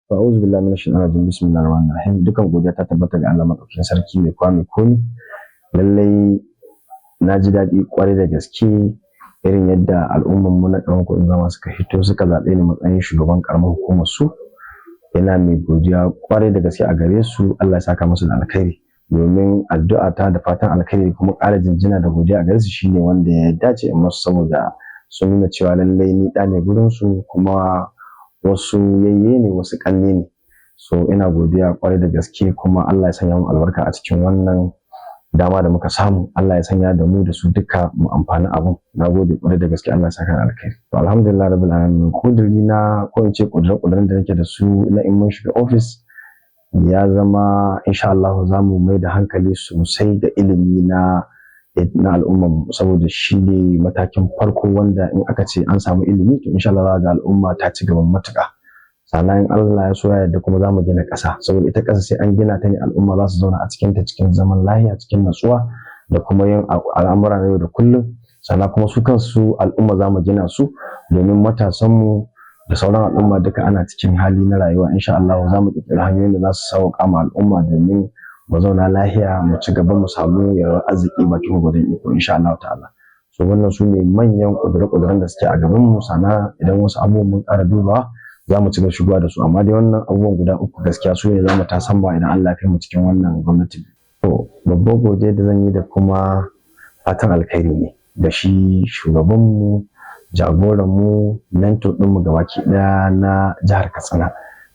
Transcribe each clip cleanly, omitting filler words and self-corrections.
A'udhu billahi minash shaitanir rajim. Bismillahir rahmanir rahim. Dukan godiya ta tabbata ga Allah madaukakin sarki mai kowa mai komi. Lallai na ji daɗi ƙwarai da gaske irin yadda al'umman mu na ƙaramar hukumar Ingawa suka hito suka zaɓe ni matsayin shugaban ƙaramar hukumar su. Ina mai godiya ƙwarai da gaske a gare su. Allah ya saka musu da alkhairi. Domin addu'a ta da fatan alkhairi kuma ƙara jinjina da godiya a gare su shine wanda ya dace in musu saboda sun nuna cewa lallai ni ɗa ne gurin su kuma wasu yayye ne wasu ƙanne ne. So ina godiya ƙwarai da gaske kuma Allah ya sanya mu albarka a cikin wannan dama da muka samu. Allah ya sanya da mu da su duka mu amfani abun. Na gode ƙwarai da gaske, Allah ya saka da alkhairi. To alhamdulillah rabbil alamin. Kudiri na ko in ce ƙuduren da nake da su na in mun shiga ofis ya zama insha Allah za mu mai da hankali sosai da ilimi na al'ummar mu saboda shi ne matakin farko wanda in aka ce an samu ilimi to insha Allah za ga al'umma ta ci gaban matuƙa. Sannan in Allah ya so ya yarda kuma za mu gina ƙasa saboda ita ƙasa sai an gina ta ne al'umma za su zauna a cikin ta cikin zaman lafiya cikin natsuwa da kuma yin al'amura na yau da kullum. Sannan kuma su kansu al'umma za mu gina su domin matasan mu da sauran al'umma duka ana cikin hali na rayuwa. Insha Allah za mu ƙirƙiri hanyoyin da za su sauƙa ma al'umma domin mu zauna lafiya mu ci gaba mu samu yawar arziki bakin gudun iko insha Allah ta'ala. So wannan su ne manyan ƙudure-ƙuduren da suke a gaban mu. Sannan idan wasu abubuwan mun ƙara dubawa za mu ci gaba shigowa da su, amma dai wannan abubuwan guda uku gaskiya su ne za mu tasan ba idan Allah ya kai mu cikin wannan gwamnati. To babbar godiya da zan yi da kuma fatan alkhairi ne da shi shugabanmu, jagoranmu, mentor ɗinmu gabaki ɗaya na jihar Katsina.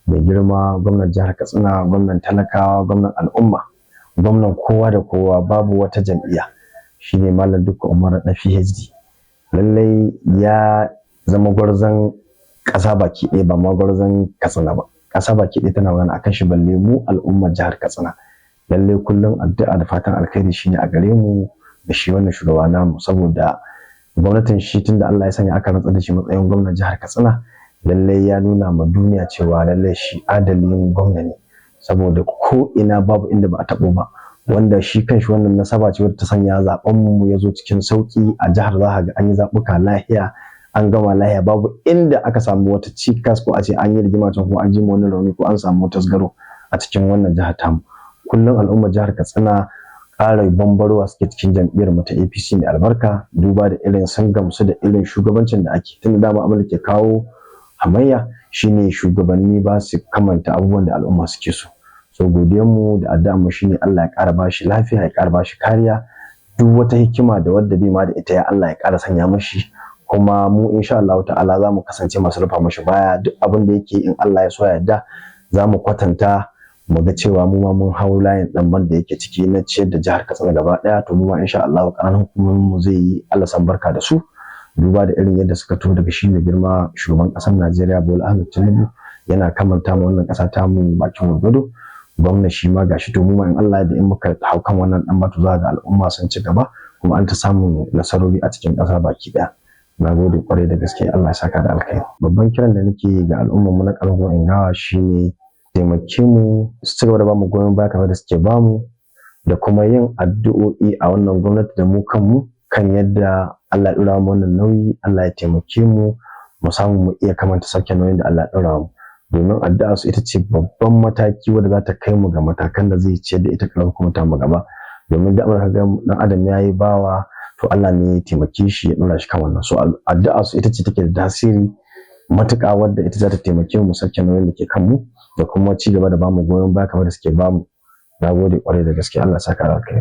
Mai girma gwamnan jihar Katsina, gwamnan talakawa, gwamnan al'umma, gwamnan kowa da kowa babu wata jam'iyya. Shi ne Malam Dikko Umar na PhD. Lallai ya zama gwarzon ƙasa baki ɗaya ba ma gwarzon Katsina ba. Ƙasa baki ɗaya tana magana akan shi balle mu al'ummar jihar Katsina. Lallai kullum addu'a da fatan alkhairi shine a gare mu da shi wannan shugaba namu saboda gwamnatin shi tunda Allah ya sanya aka rantsar da shi matsayin gwamnan jihar Katsina. Lallai ya nuna ma duniya cewa lallai shi adalin gwamna ne saboda ko ina babu inda ba a taɓo ba, wanda shi kanshi wannan nasaba ce wadda ta sanya zaben mu ya zo cikin sauki a jihar. Za ga an yi zaɓuka lahiya an gama lahiya babu inda aka samu wata cikas ko a ce an yi rigima can ko an ji wani rauni ko an samu tasgaro a cikin wannan jihar tamu. Kullum al'ummar jihar Katsina ƙara bambarowa suke cikin jam'iyyar mu ta APC mai albarka duba da irin sun gamsu da irin shugabancin da ake. Tunda dama abin da ke kawo hamayya shine shugabanni ba su kamanta abubuwan da al'umma suke so. So godiyanmu da addu'ar mu shine Allah ya ƙara ba shi lafiya, ya ƙara ba shi kariya, duk wata hikima da wadda bai ma da ita ya Allah ya ƙara sanya mashi. Kuma mu insha Allah ta'ala za mu kasance masu rufa mashi baya duk abin da yake in Allah ya so ya yarda za mu kwatanta mu ga cewa mu ma mun hau layin ɗanban da yake ciki na ciyar da jihar Katsina gaba ɗaya. To mu ma insha Allah ƙananan hukumomin mu zai yi Allah san barka da su. Duba da irin yadda suka taho daga shi mai girma shugaban ƙasar Najeriya Bola Ahmed Tinubu yana kamanta ma wannan ƙasa ta mu bakin gwargwado. Gwamna shi ma gashi to mu ma in Allah da in muka hau kan wannan ɗan batu za ga al'umma sun ci gaba kuma an ta samun nasarori a cikin ƙasa baki ɗaya. Na gode ƙwarai da gaske, Allah ya saka da alkhairi. Babban kiran da nake ga al'ummar mu na ƙaramar hukumar Ingawa shine taimake mu su ci gaba da bamu goyon baya kamar da suke bamu da kuma yin addu'o'i a wannan gwamnati da mu kanmu kan yadda Allah ya ɗora mu wannan nauyi. Allah ya taimake mu mu samu mu iya kamanta sauke nauyin da Allah ya ɗora mu, domin addu'a su ita ce babban mataki wanda za ta kai mu ga matakan da zai ciyar da ita ƙaramar hukumar ta mu gaba. Domin da amurka ga ɗan adam ya yi bawa to Allah ne ya taimake shi ya ɗora shi kan wannan. So addu'a su ita ce take da tasiri matuƙa wadda ita za ta taimake mu sauke nauyin da ke kan mu da kuma ci gaba da bamu goyon baya kamar da suke bamu. Na gode ƙwarai da gaske, Allah ya saka da alkhairi.